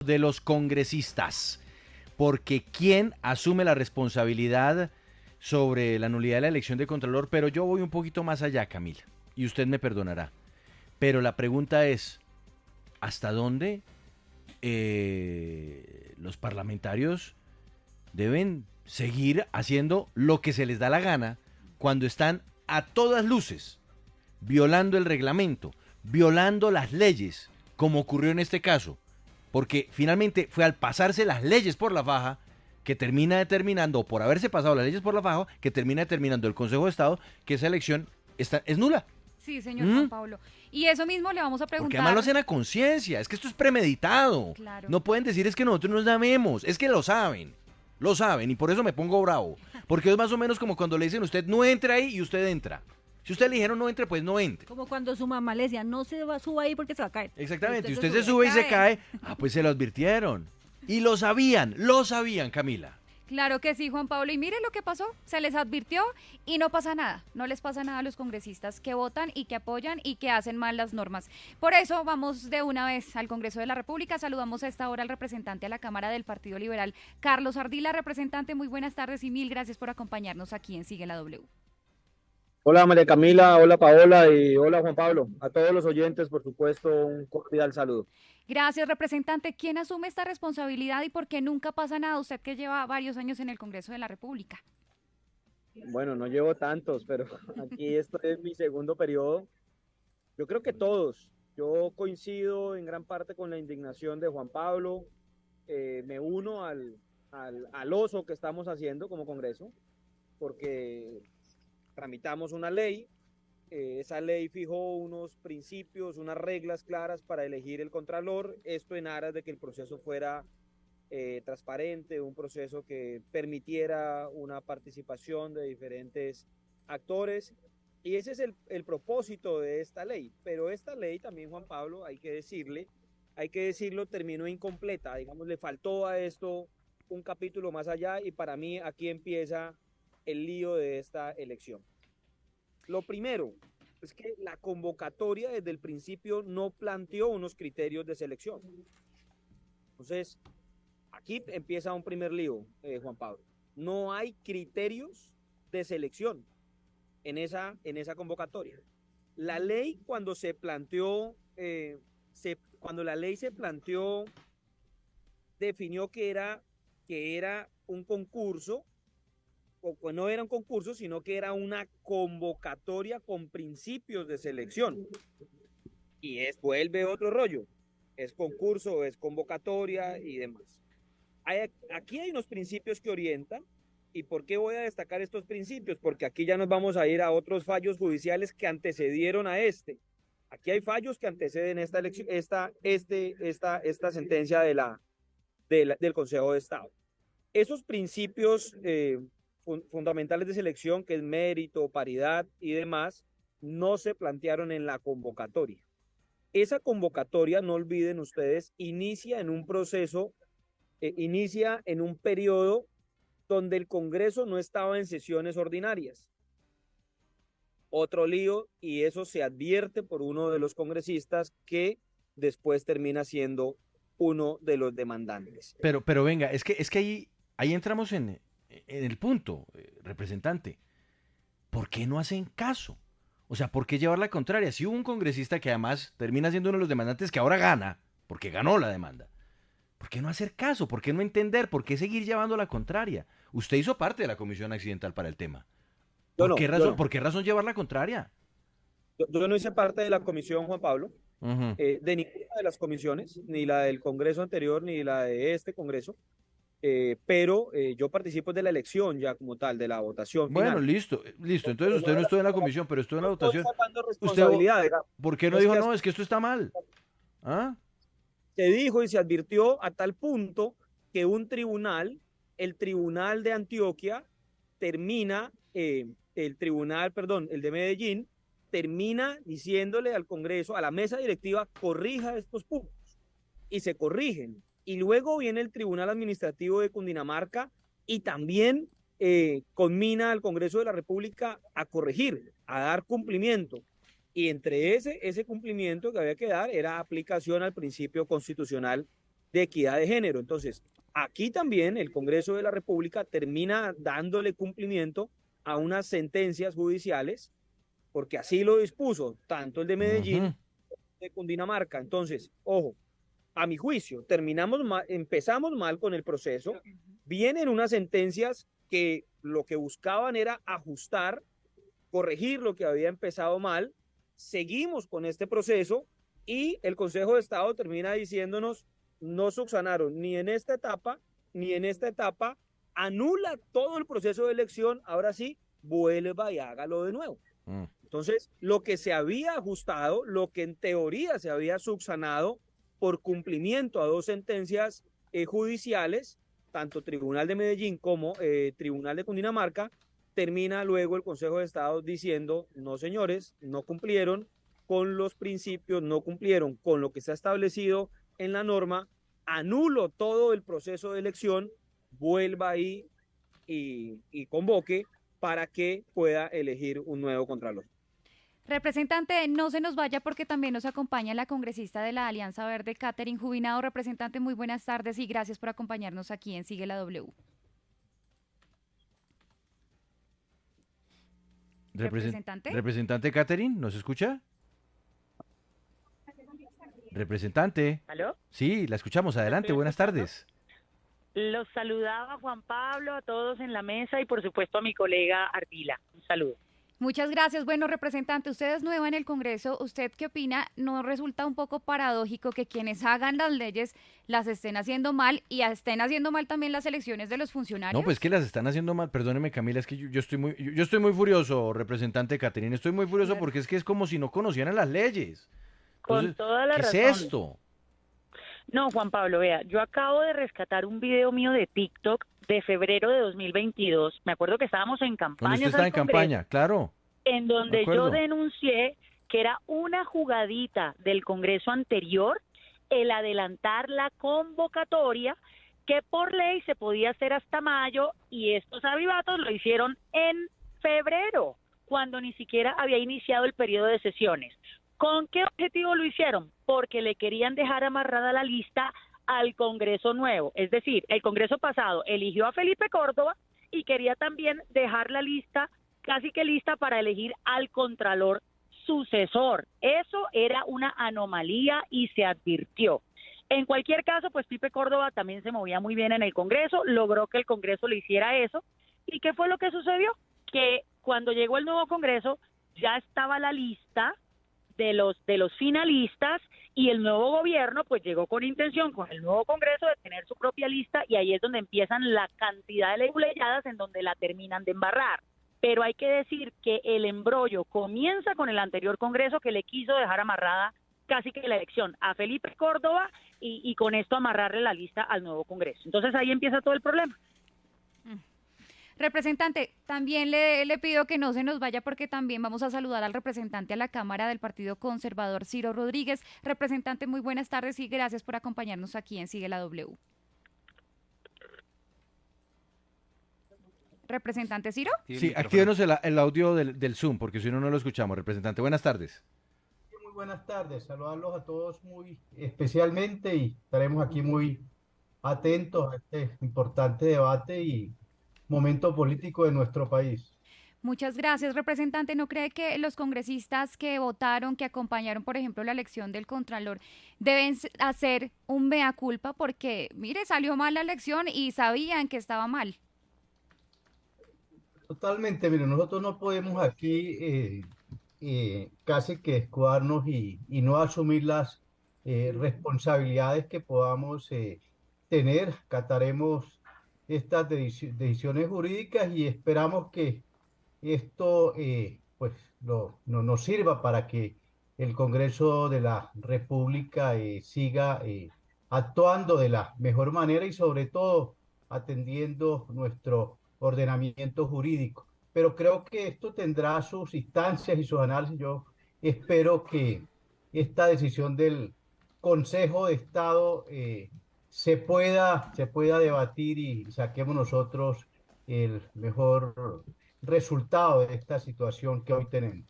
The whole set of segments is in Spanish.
de los congresistas, porque ¿quién asume la responsabilidad sobre la nulidad de la elección de Contralor? Pero yo voy un poquito más allá, Camila, y usted me perdonará. Pero la pregunta es, ¿hasta dónde los parlamentarios deben seguir haciendo lo que se les da la gana cuando están a todas luces violando el reglamento, violando las leyes, como ocurrió en este caso? Porque finalmente fue al pasarse las leyes por la faja que termina determinando, o por haberse pasado las leyes por la faja, que termina determinando el Consejo de Estado que esa elección es nula. Sí, señor Juan Pablo. Y eso mismo le vamos a Porque preguntar. además lo hacen a conciencia, es que esto es premeditado. Claro. No pueden decir es que nosotros nos llamemos, es que lo saben, y por eso me pongo bravo. Porque es más o menos como cuando le dicen a usted no entre ahí y usted entra. Si usted le dijeron no entre, pues no entre. Como cuando su mamá le decía, no se suba ahí porque se va a caer. Exactamente, y usted se sube y se cae, pues se lo advirtieron. Y lo sabían, Camila. Claro que sí, Juan Pablo. Y mire lo que pasó, se les advirtió y no pasa nada. No les pasa nada a los congresistas que votan y que apoyan y que hacen mal las normas. Por eso vamos de una vez al Congreso de la República. Saludamos a esta hora al representante a la Cámara del Partido Liberal, Carlos Ardila. Representante, muy buenas tardes y mil gracias por acompañarnos aquí en Sigue la W. Hola María Camila, hola Paola y hola Juan Pablo. A todos los oyentes, por supuesto, un cordial saludo. Gracias, representante. ¿Quién asume esta responsabilidad y por qué nunca pasa nada? Usted que lleva varios años en el Congreso de la República. Bueno, no llevo tantos, pero aquí esto es mi segundo periodo. Yo creo que todos. Yo coincido en gran parte con la indignación de Juan Pablo. Me uno al oso que estamos haciendo como Congreso, porque tramitamos una ley. Esa ley fijó unos principios, unas reglas claras para elegir el contralor, esto en aras de que el proceso fuera transparente, un proceso que permitiera una participación de diferentes actores, y ese es el propósito de esta ley. Pero esta ley también, Juan Pablo, hay que decirlo, terminó incompleta, digamos, le faltó a esto un capítulo más allá, y para mí aquí empieza el lío de esta elección. Lo primero es que la convocatoria desde el principio no planteó unos criterios de selección. Entonces, aquí empieza un primer lío, Juan Pablo. No hay criterios de selección en esa convocatoria. La ley, cuando se planteó, cuando la ley se planteó, definió que era un concurso, o no era un concurso, sino que era una convocatoria con principios de selección. Y vuelve otro rollo. Es concurso, es convocatoria y demás. Aquí hay unos principios que orientan. ¿Y por qué voy a destacar estos principios? Porque aquí ya nos vamos a ir a otros fallos judiciales que antecedieron a este. Aquí hay fallos que anteceden esta sentencia del Consejo de Estado. Esos principios fundamentales de selección, que es mérito, paridad y demás, no se plantearon en la convocatoria. Esa convocatoria, no olviden ustedes, inicia en un proceso, inicia en un periodo donde el Congreso no estaba en sesiones ordinarias. Otro lío, y eso se advierte por uno de los congresistas que después termina siendo uno de los demandantes. Pero venga, es que ahí entramos en el punto, representante. ¿Por qué no hacen caso? O sea, ¿por qué llevar la contraria? Si hubo un congresista que además termina siendo uno de los demandantes que ahora gana, porque ganó la demanda, ¿por qué no hacer caso? ¿Por qué no entender? ¿Por qué seguir llevando la contraria? Usted hizo parte de la comisión accidental para el tema. ¿Por qué razón llevar la contraria? Yo no hice parte de la comisión, Juan Pablo, de ninguna de las comisiones, ni la del Congreso anterior, ni la de este Congreso. Pero yo participo de la elección ya como tal, de la votación final. Bueno, listo. Entonces usted no estuvo en la comisión, pero estuvo en la votación. ¿Por qué no dijo, no, es que esto está mal? ¿Ah? Se dijo y se advirtió a tal punto que el tribunal de Antioquia termina, el de Medellín, termina diciéndole al Congreso, a la mesa directiva, corrija estos puntos. Y se corrigen. Y luego viene el Tribunal Administrativo de Cundinamarca y también conmina al Congreso de la República a corregir, a dar cumplimiento. Y entre ese cumplimiento que había que dar era aplicación al principio constitucional de equidad de género. Entonces, aquí también el Congreso de la República termina dándole cumplimiento a unas sentencias judiciales, porque así lo dispuso tanto el de Medellín Ujú. como el de Cundinamarca. Entonces, ojo, a mi juicio, empezamos mal con el proceso, vienen unas sentencias que lo que buscaban era ajustar, corregir lo que había empezado mal, seguimos con este proceso y el Consejo de Estado termina diciéndonos, no subsanaron ni en esta etapa, ni en esta etapa, anula todo el proceso de elección, ahora sí, vuelva y hágalo de nuevo. Mm. Entonces, lo que se había ajustado, lo que en teoría se había subsanado por cumplimiento a dos sentencias judiciales, tanto Tribunal de Medellín como Tribunal de Cundinamarca, termina luego el Consejo de Estado diciendo, no señores, no cumplieron con los principios, no cumplieron con lo que se ha establecido en la norma, anulo todo el proceso de elección, vuelva ahí y convoque para que pueda elegir un nuevo contralor. Representante, no se nos vaya porque también nos acompaña la congresista de la Alianza Verde, Catherine Jubinado. Representante, muy buenas tardes y gracias por acompañarnos aquí en Sigue la W. Representante. Representante Catherine, ¿nos escucha? Representante. ¿Aló? Sí, la escuchamos. ¿Me Adelante, estoy buenas escuchando? tardes. Los saludaba Juan Pablo, a todos en la mesa y por supuesto a mi colega Ardila. Un saludo. Muchas gracias. Bueno, representante, usted es nueva en el Congreso. ¿Usted qué opina? ¿No resulta un poco paradójico que quienes hagan las leyes las estén haciendo mal y estén haciendo mal también las elecciones de los funcionarios? No, pues que las están haciendo mal. Perdóneme, Camila, es que yo estoy muy furioso, representante Catherine. Estoy muy furioso Bueno. porque es que es como si no conocieran las leyes. Con Entonces, toda la ¿qué razón. es esto? No, Juan Pablo, vea, yo acabo de rescatar un video mío de TikTok de febrero de 2022. Me acuerdo que estábamos en Cuando campaña usted está en campaña, claro. en Me donde yo acuerdo. denuncié que era una jugadita del Congreso anterior el adelantar la convocatoria, que por ley se podía hacer hasta mayo, y estos avivatos lo hicieron en febrero, cuando ni siquiera había iniciado el periodo de sesiones. ¿Con qué objetivo lo hicieron? Porque le querían dejar amarrada la lista al Congreso nuevo. Es decir, el Congreso pasado eligió a Felipe Córdoba y quería también dejar la lista casi que lista para elegir al Contralor sucesor. Eso era una anomalía y se advirtió. En cualquier caso, pues Pipe Córdoba también se movía muy bien en el Congreso, logró que el Congreso le hiciera eso. ¿Y qué fue lo que sucedió? Que cuando llegó el nuevo Congreso ya estaba la lista de los finalistas, y el nuevo gobierno pues llegó con intención con el nuevo Congreso de tener su propia lista, y ahí es donde empiezan la cantidad de leguleyadas en donde la terminan de embarrar. Pero hay que decir que el embrollo comienza con el anterior Congreso, que le quiso dejar amarrada casi que la elección a Felipe Córdoba y con esto amarrarle la lista al nuevo Congreso. Entonces ahí empieza todo el problema. Representante, también le pido que no se nos vaya porque también vamos a saludar al representante a la Cámara del Partido Conservador, Ciro Rodríguez. Representante, muy buenas tardes y gracias por acompañarnos aquí en Sigue la W. ¿Representante Ciro? Sí, actívenos el audio del Zoom, porque si no, no lo escuchamos. Representante, buenas tardes. Muy buenas tardes, saludarlos a todos muy especialmente, y estaremos aquí muy atentos a este importante debate y momento político de nuestro país. Muchas gracias, representante. ¿No cree que los congresistas que votaron, que acompañaron, por ejemplo, la elección del Contralor, deben hacer un mea culpa? Porque, mire, salió mal la elección y sabían que estaba mal. Totalmente, mire, nosotros no podemos aquí casi que escudarnos y no asumir las responsabilidades que podamos tener. Cataremos estas decisiones jurídicas y esperamos que esto pues no nos sirva para que el Congreso de la República siga actuando de la mejor manera y sobre todo atendiendo nuestro ordenamiento jurídico. Pero creo que esto tendrá sus instancias y sus análisis. Yo espero que esta decisión del Consejo de Estado se pueda debatir y saquemos nosotros el mejor resultado de esta situación que hoy tenemos.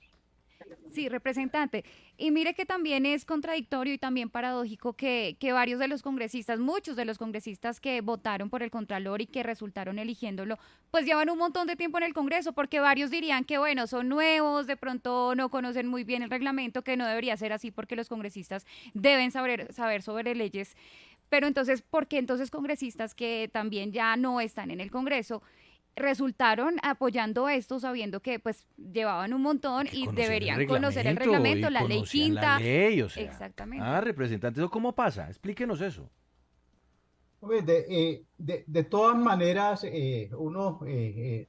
Sí, representante. Y mire que también es contradictorio y también paradójico que varios de los congresistas, muchos de los congresistas que votaron por el Contralor y que resultaron eligiéndolo, pues llevan un montón de tiempo en el Congreso, porque varios dirían que, bueno, son nuevos, de pronto no conocen muy bien el reglamento, que no debería ser así porque los congresistas deben saber sobre leyes. Pero entonces, ¿por qué entonces congresistas que también ya no están en el Congreso resultaron apoyando esto sabiendo que pues llevaban un montón Que y conocían deberían conocer el reglamento, y la ley conocían la quinta? ley, o sea. Exactamente. Representante, ¿eso cómo pasa? Explíquenos eso. Hombre, de todas maneras,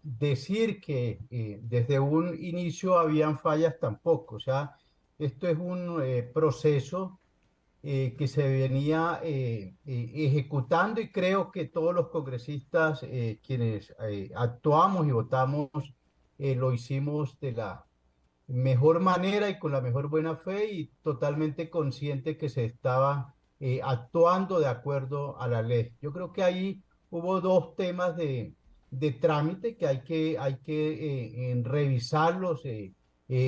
decir que desde un inicio habían fallas tampoco. O sea, esto es un proceso que se venía ejecutando y creo que todos los congresistas quienes actuamos y votamos lo hicimos de la mejor manera y con la mejor buena fe y totalmente consciente que se estaba actuando de acuerdo a la ley. Yo creo que ahí hubo dos temas de trámite que hay que revisarlos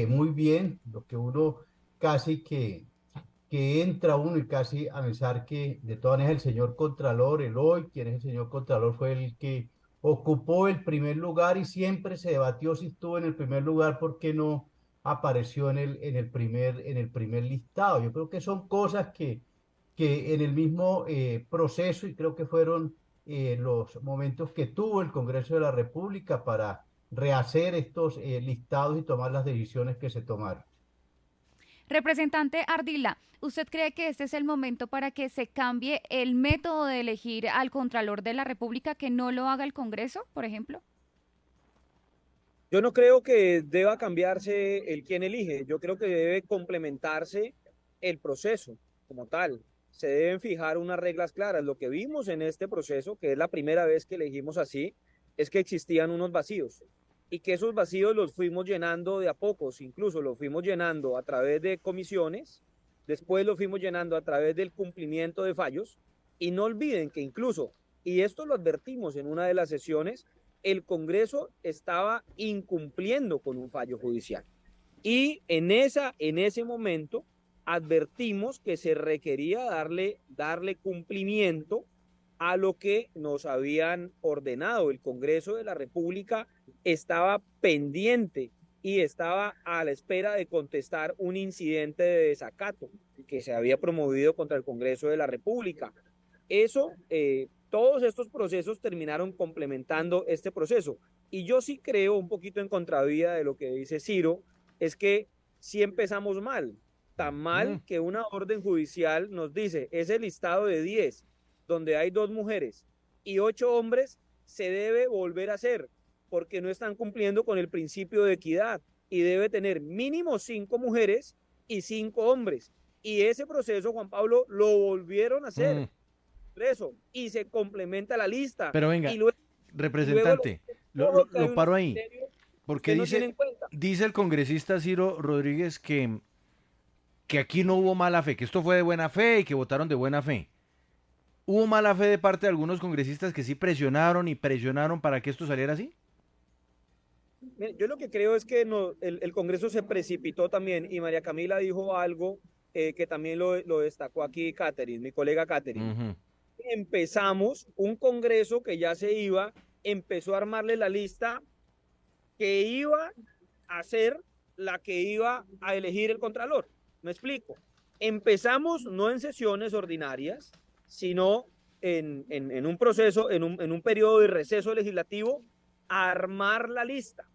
muy bien, lo que uno casi que entra uno y casi a pensar que de todas maneras el señor Contralor, el hoy, quien es el señor Contralor, fue el que ocupó el primer lugar y siempre se debatió si estuvo en el primer lugar, porque no apareció en el primer listado. Yo creo que son cosas que en el mismo proceso, y creo que fueron los momentos que tuvo el Congreso de la República para rehacer estos listados y tomar las decisiones que se tomaron. Representante Ardila, ¿usted cree que este es el momento para que se cambie el método de elegir al Contralor de la República, que no lo haga el Congreso, por ejemplo? Yo no creo que deba cambiarse el quien elige, yo creo que debe complementarse el proceso como tal. Se deben fijar unas reglas claras. Lo que vimos en este proceso, que es la primera vez que elegimos así, es que existían unos vacíos y que esos vacíos los fuimos llenando de a pocos, incluso los fuimos llenando a través de comisiones, después los fuimos llenando a través del cumplimiento de fallos y no olviden que incluso, y esto lo advertimos en una de las sesiones, el Congreso estaba incumpliendo con un fallo judicial. Y en ese momento advertimos que se requería darle cumplimiento a lo que nos habían ordenado. El Congreso de la República estaba pendiente y estaba a la espera de contestar un incidente de desacato que se había promovido contra el Congreso de la República. Todos estos procesos terminaron complementando este proceso. Y yo sí creo, un poquito en contravía de lo que dice Ciro, es que sí empezamos mal. Tan mal que una orden judicial nos dice, ese listado de 10, donde hay 2 mujeres y 8 hombres, se debe volver a hacer, porque no están cumpliendo con el principio de equidad y debe tener mínimo 5 mujeres y 5 hombres. Y ese proceso, Juan Pablo, lo volvieron a hacer. Eso, y se complementa la lista. Pero venga, y luego, representante, lo paro ahí, porque no dice el congresista Ciro Rodríguez que aquí no hubo mala fe, que esto fue de buena fe y que votaron de buena fe. ¿Hubo mala fe de parte de algunos congresistas que sí presionaron y presionaron para que esto saliera así? Yo lo que creo es que el Congreso se precipitó también, y María Camila dijo algo que también lo destacó aquí Catherine, mi colega Catherine. Empezamos un Congreso que ya se iba, empezó a armarle la lista que iba a ser la que iba a elegir el Contralor. Me explico. Empezamos no en sesiones ordinarias, sino en un proceso, en un periodo de receso legislativo, a armar la lista.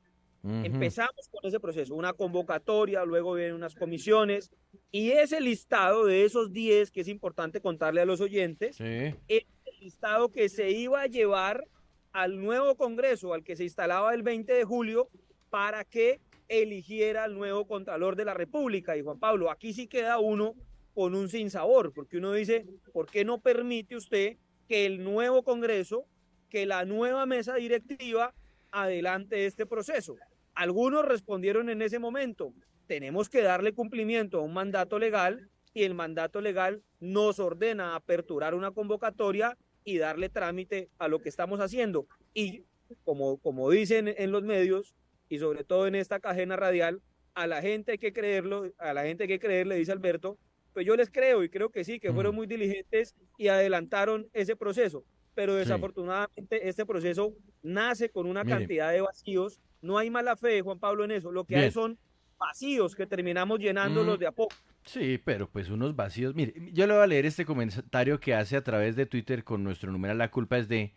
Empezamos con ese proceso, una convocatoria, luego vienen unas comisiones, y ese listado de esos 10, que es importante contarle a los oyentes, es el listado que se iba a llevar al nuevo Congreso, al que se instalaba el 20 de julio, para que eligiera al nuevo Contralor de la República. Y Juan Pablo, aquí sí queda uno con un sinsabor, porque uno dice, ¿por qué no permite usted que el nuevo Congreso, que la nueva mesa directiva adelante este proceso? Algunos respondieron en ese momento, tenemos que darle cumplimiento a un mandato legal, y el mandato legal nos ordena aperturar una convocatoria y darle trámite a lo que estamos haciendo. Y como dicen en los medios, y sobre todo en esta cadena radial, a la gente hay que creerlo, a la gente hay que creerle, dice Alberto, pues yo les creo y creo que sí, que fueron muy diligentes y adelantaron ese proceso, pero Sí. desafortunadamente este proceso nace con una Mire. cantidad de vacíos, no hay mala fe, Juan Pablo, en eso, lo que hay Bien. son vacíos que terminamos llenándolos de a poco. Sí, pero pues unos vacíos. Mire, yo le voy a leer este comentario que hace a través de Twitter con nuestro numeral La Culpa es de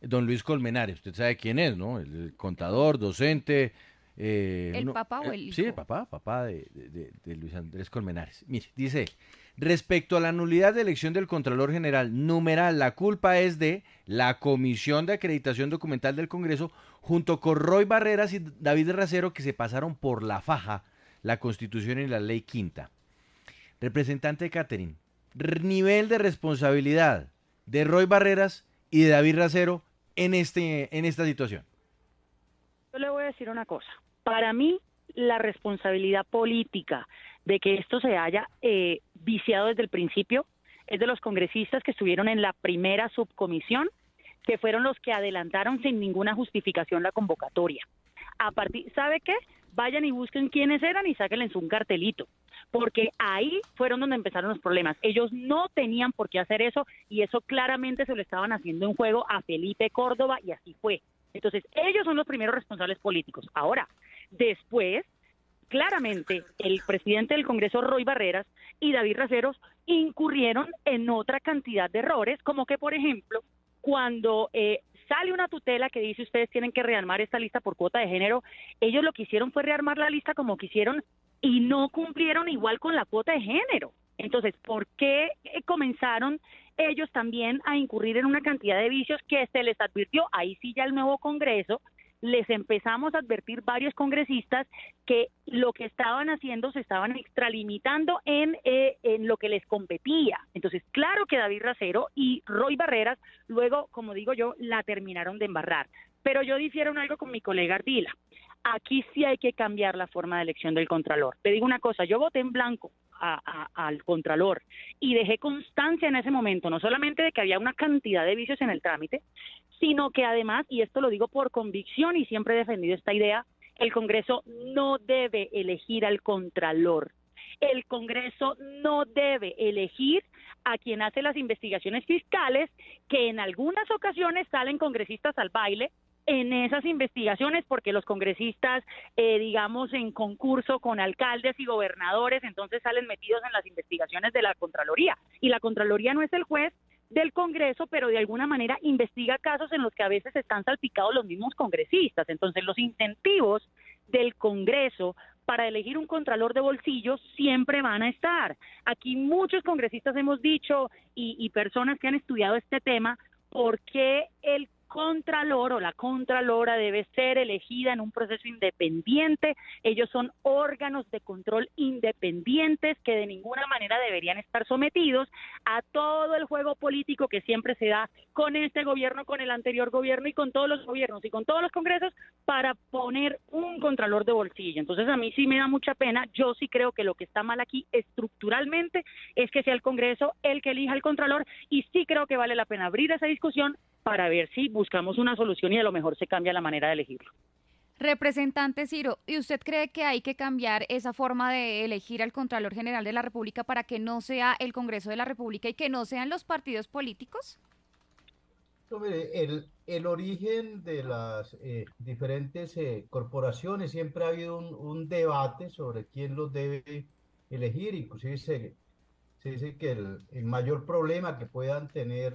don Luis Colmenares. Usted sabe quién es, ¿no? El contador, docente. ¿El papá o el hijo? Sí, el papá de Luis Andrés Colmenares. Mire, dice, respecto a la nulidad de elección del Contralor General, numeral, la culpa es de la Comisión de Acreditación Documental del Congreso, junto con Roy Barreras y David Racero, que se pasaron por la faja la Constitución y la Ley Quinta. Representante Catherine, nivel de responsabilidad de Roy Barreras y de David Racero en esta situación. Yo le voy a decir una cosa. Para mí, la responsabilidad política de que esto se haya viciado desde el principio es de los congresistas que estuvieron en la primera subcomisión, que fueron los que adelantaron sin ninguna justificación la convocatoria. ¿Sabe qué? Vayan y busquen quiénes eran y sáquenles un cartelito, porque ahí fueron donde empezaron los problemas. Ellos no tenían por qué hacer eso y eso claramente se lo estaban haciendo en juego a Felipe Córdoba y así fue. Entonces, ellos son los primeros responsables políticos. Ahora, después, claramente, el presidente del Congreso, Roy Barreras, y David Raceros incurrieron en otra cantidad de errores, como que, por ejemplo, cuando sale una tutela que dice ustedes tienen que rearmar esta lista por cuota de género, ellos lo que hicieron fue rearmar la lista como quisieron y no cumplieron igual con la cuota de género. Entonces, ¿por qué comenzaron ellos también a incurrir en una cantidad de vicios que se les advirtió? Ahí sí ya el nuevo Congreso, les empezamos a advertir varios congresistas que lo que estaban haciendo se estaban extralimitando en lo que les competía. Entonces, claro que David Racero y Roy Barreras luego, como digo yo, la terminaron de embarrar. Pero yo difiero en algo con mi colega Ardila. Aquí sí hay que cambiar la forma de elección del Contralor. Te digo una cosa, yo voté en blanco al Contralor y dejé constancia en ese momento, no solamente de que había una cantidad de vicios en el trámite, sino que además, y esto lo digo por convicción y siempre he defendido esta idea, el Congreso no debe elegir al Contralor. El Congreso no debe elegir a quien hace las investigaciones fiscales, que en algunas ocasiones salen congresistas al baile en esas investigaciones, porque los congresistas, digamos, en concurso con alcaldes y gobernadores, entonces salen metidos en las investigaciones de la Contraloría. Y la Contraloría no es el juez del Congreso, pero de alguna manera investiga casos en los que a veces están salpicados los mismos congresistas. Entonces, los incentivos del Congreso para elegir un contralor de bolsillo siempre van a estar. Aquí muchos congresistas hemos dicho, y personas que han estudiado este tema, por qué el contralor o la contralora debe ser elegida en un proceso independiente. Ellos son órganos de control independientes que de ninguna manera deberían estar sometidos a todo el juego político que siempre se da con este gobierno, con el anterior gobierno y con todos los gobiernos y con todos los congresos para poner un contralor de bolsillo. Entonces a mí sí me da mucha pena. Yo sí creo que lo que está mal aquí estructuralmente es que sea el Congreso el que elija al contralor, y sí creo que vale la pena abrir esa discusión para ver si buscamos una solución y a lo mejor se cambia la manera de elegirlo. Representante Ciro, ¿y usted cree que hay que cambiar esa forma de elegir al Contralor General de la República para que no sea el Congreso de la República y que no sean los partidos políticos? No, mire, el origen de las diferentes corporaciones, siempre ha habido un debate sobre quién los debe elegir. Inclusive se dice que el mayor problema que puedan tener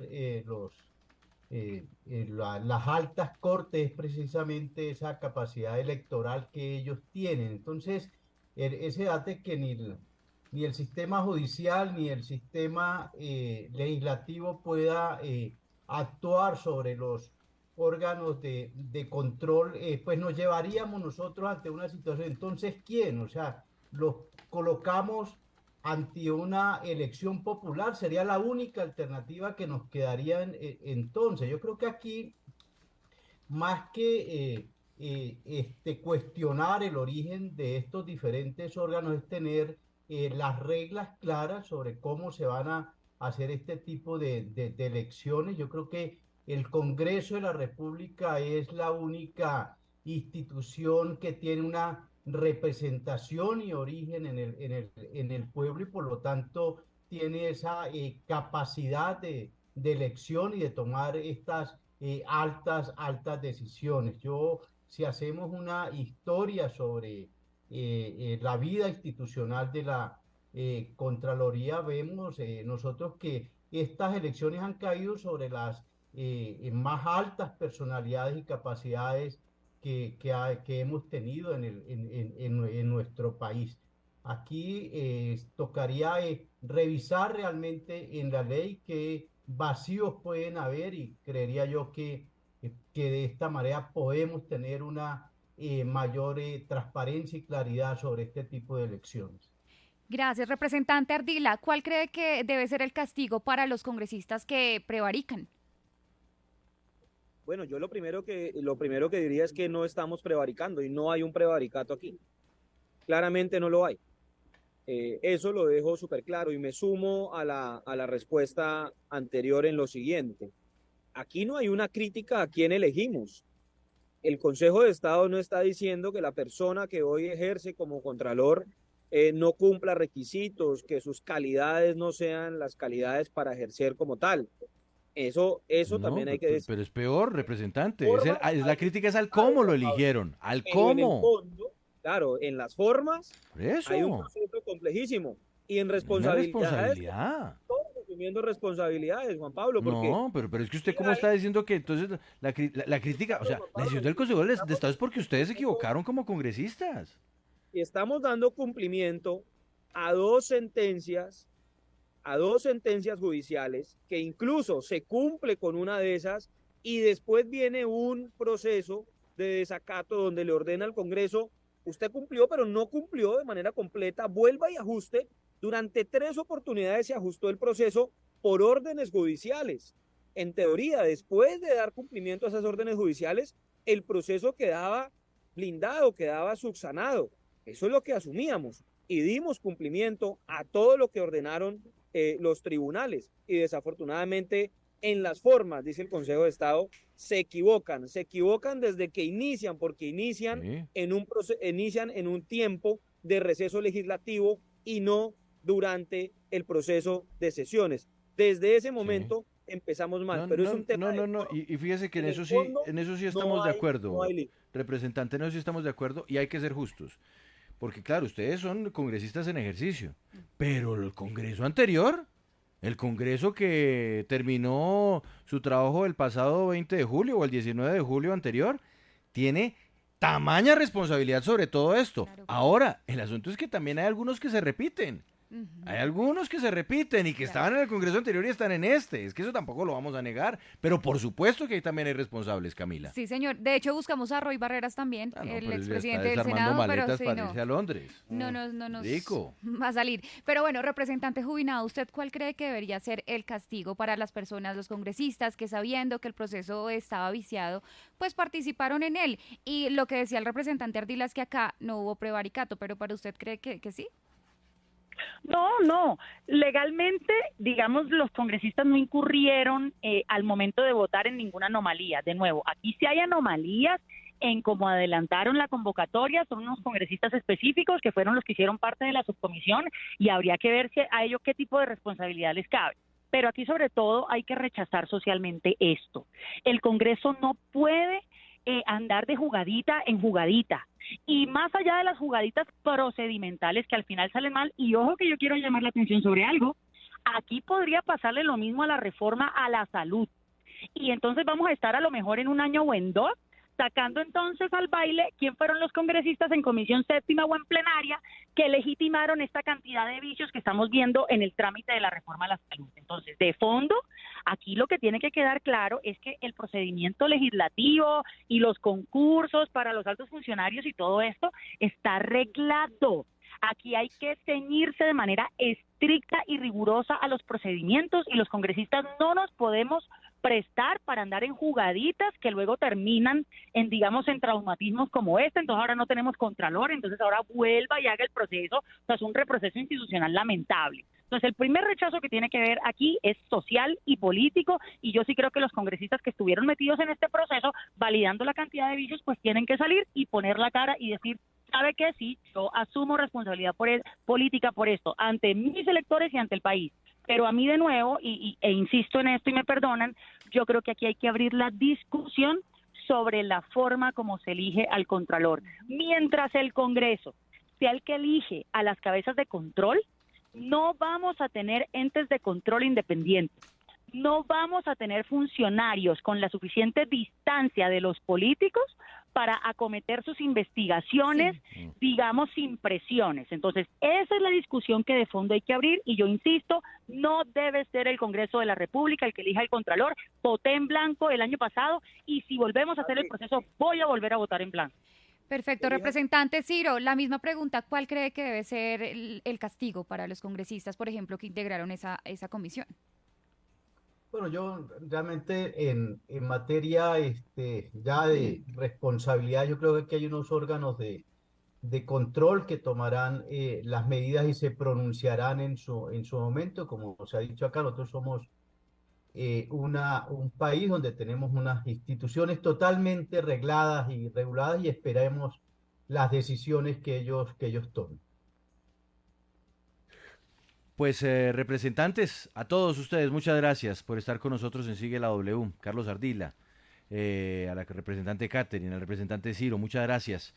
las altas cortes es precisamente esa capacidad electoral que ellos tienen. Entonces, ese debate que ni el sistema judicial ni el sistema legislativo pueda actuar sobre los órganos de control, pues nos llevaríamos nosotros ante una situación. Entonces, ¿quién? O sea, los colocamos ante una elección popular, sería la única alternativa que nos quedaría entonces. Yo creo que aquí, más que cuestionar el origen de estos diferentes órganos, es tener las reglas claras sobre cómo se van a hacer este tipo de elecciones. Yo creo que el Congreso de la República es la única institución que tiene una representación y origen en el pueblo y por lo tanto tiene esa capacidad de elección y de tomar estas altas decisiones. Si hacemos una historia sobre la vida institucional de la Contraloría, vemos nosotros que estas elecciones han caído sobre las más altas personalidades y capacidades que hemos tenido en nuestro país. Aquí tocaría revisar realmente en la ley qué vacíos pueden haber y creería yo que de esta manera podemos tener una mayor transparencia y claridad sobre este tipo de elecciones. Gracias, representante Ardila. ¿Cuál cree que debe ser el castigo para los congresistas que prevarican? Bueno, yo lo primero que diría es que no estamos prevaricando y no hay un prevaricato aquí. Claramente no lo hay. Eso lo dejo súper claro y me sumo a la respuesta anterior en lo siguiente. Aquí no hay una crítica a quién elegimos. El Consejo de Estado no está diciendo que la persona que hoy ejerce como contralor no cumpla requisitos, que sus calidades no sean las calidades para ejercer como tal. Eso No, también hay que decir. pero es peor, representante. Formas, La crítica es al cómo lo eligieron, al pero en el cómo. fondo, claro, en las formas Por eso. hay un proceso complejísimo y en Una responsabilidades, responsabilidad. todos asumiendo responsabilidades, Juan Pablo, porque No, pero es que usted cómo está diciendo que entonces la crítica, o sea, la decisión del Consejo de Estado es porque ustedes se equivocaron como congresistas. estamos dando cumplimiento a dos sentencias judiciales, que incluso se cumple con una de esas, y después viene un proceso de desacato donde le ordena al Congreso, usted cumplió, pero no cumplió de manera completa, vuelva y ajuste. Durante 3 oportunidades se ajustó el proceso por órdenes judiciales. En teoría, después de dar cumplimiento a esas órdenes judiciales, el proceso quedaba blindado, quedaba subsanado. Eso es lo que asumíamos y dimos cumplimiento a todo lo que ordenaron los tribunales, y desafortunadamente en las formas, dice el Consejo de Estado, se equivocan desde que inician, porque inician, Sí. inician en un tiempo de receso legislativo y no durante el proceso de sesiones. Desde ese momento empezamos mal, pero es un tema No, y fíjese que en en el eso fondo, en eso sí no estamos de hay- acuerdo, no hay lío. representante, en eso sí estamos de acuerdo y hay que ser justos. Porque claro, ustedes son congresistas en ejercicio, pero el Congreso anterior, el Congreso que terminó su trabajo el pasado 20 de julio o el 19 de julio anterior, tiene tamaña responsabilidad sobre todo esto. Claro. Ahora, el asunto es que también hay algunos que se repiten. Ujú. Hay algunos que se repiten y que Claro. estaban en el Congreso anterior y están en este. Es que eso tampoco lo vamos a negar. Pero por supuesto que ahí también hay responsables, Camila. Sí, señor. De hecho, buscamos a Roy Barreras también, Ah, no, el pero él ya está expresidente del desarmando Senado, pero maletas sí, para no. irse a Londres. No nos Rico. va a salir. Pero bueno, representante Jubinado, ¿usted cuál cree que debería ser el castigo para las personas, los congresistas, que sabiendo que el proceso estaba viciado, pues participaron en él? Y lo que decía el representante Ardila es que acá no hubo prevaricato, pero para usted cree que sí. No. Legalmente, digamos, los congresistas no incurrieron al momento de votar en ninguna anomalía. De nuevo, aquí sí hay anomalías en cómo adelantaron la convocatoria, son unos congresistas específicos que fueron los que hicieron parte de la subcomisión y habría que ver si a ellos qué tipo de responsabilidad les cabe. Pero aquí sobre todo hay que rechazar socialmente esto. El Congreso no puede andar de jugadita en jugadita. Y más allá de las jugaditas procedimentales que al final salen mal, y ojo que yo quiero llamar la atención sobre algo, aquí podría pasarle lo mismo a la reforma a la salud. Y entonces vamos a estar a lo mejor en un año o en 2, sacando entonces al baile quién fueron los congresistas en comisión séptima o en plenaria que legitimaron esta cantidad de vicios que estamos viendo en el trámite de la reforma a la salud. Entonces, de fondo, aquí lo que tiene que quedar claro es que el procedimiento legislativo y los concursos para los altos funcionarios y todo esto está arreglado. Aquí hay que ceñirse de manera estricta y rigurosa a los procedimientos y los congresistas no nos podemos prestar para andar en jugaditas que luego terminan en, digamos, en traumatismos como este. Entonces ahora no tenemos contralor, entonces ahora vuelva y haga el proceso. O sea, es un reproceso institucional lamentable. Entonces el primer rechazo que tiene que ver aquí es social y político, y yo sí creo que los congresistas que estuvieron metidos en este proceso validando la cantidad de vicios pues tienen que salir y poner la cara y decir: ¿sabe qué? Sí, yo asumo responsabilidad política por esto, ante mis electores y ante el país. Pero a mí de nuevo, e insisto en esto y me perdonan, yo creo que aquí hay que abrir la discusión sobre la forma como se elige al Contralor. Mientras el Congreso sea el que elige a las cabezas de control, no vamos a tener entes de control independientes. No vamos a tener funcionarios con la suficiente distancia de los políticos para acometer sus investigaciones, digamos, sin presiones. Entonces, esa es la discusión que de fondo hay que abrir y yo insisto, no debe ser el Congreso de la República el que elija el Contralor. Voté en blanco el año pasado y si volvemos a hacer el proceso, voy a volver a votar en blanco. Perfecto, representante Ciro, la misma pregunta, ¿cuál cree que debe ser el castigo para los congresistas, por ejemplo, que integraron esa comisión? Bueno, yo realmente en materia ya de responsabilidad, yo creo que aquí hay unos órganos de control que tomarán las medidas y se pronunciarán en su momento. Como se ha dicho acá, nosotros somos un país donde tenemos unas instituciones totalmente regladas y reguladas y esperemos las decisiones que ellos tomen. Pues representantes, a todos ustedes, muchas gracias por estar con nosotros en Sigue la W. Carlos Ardila, a la representante Catherine, al representante Ciro, muchas gracias.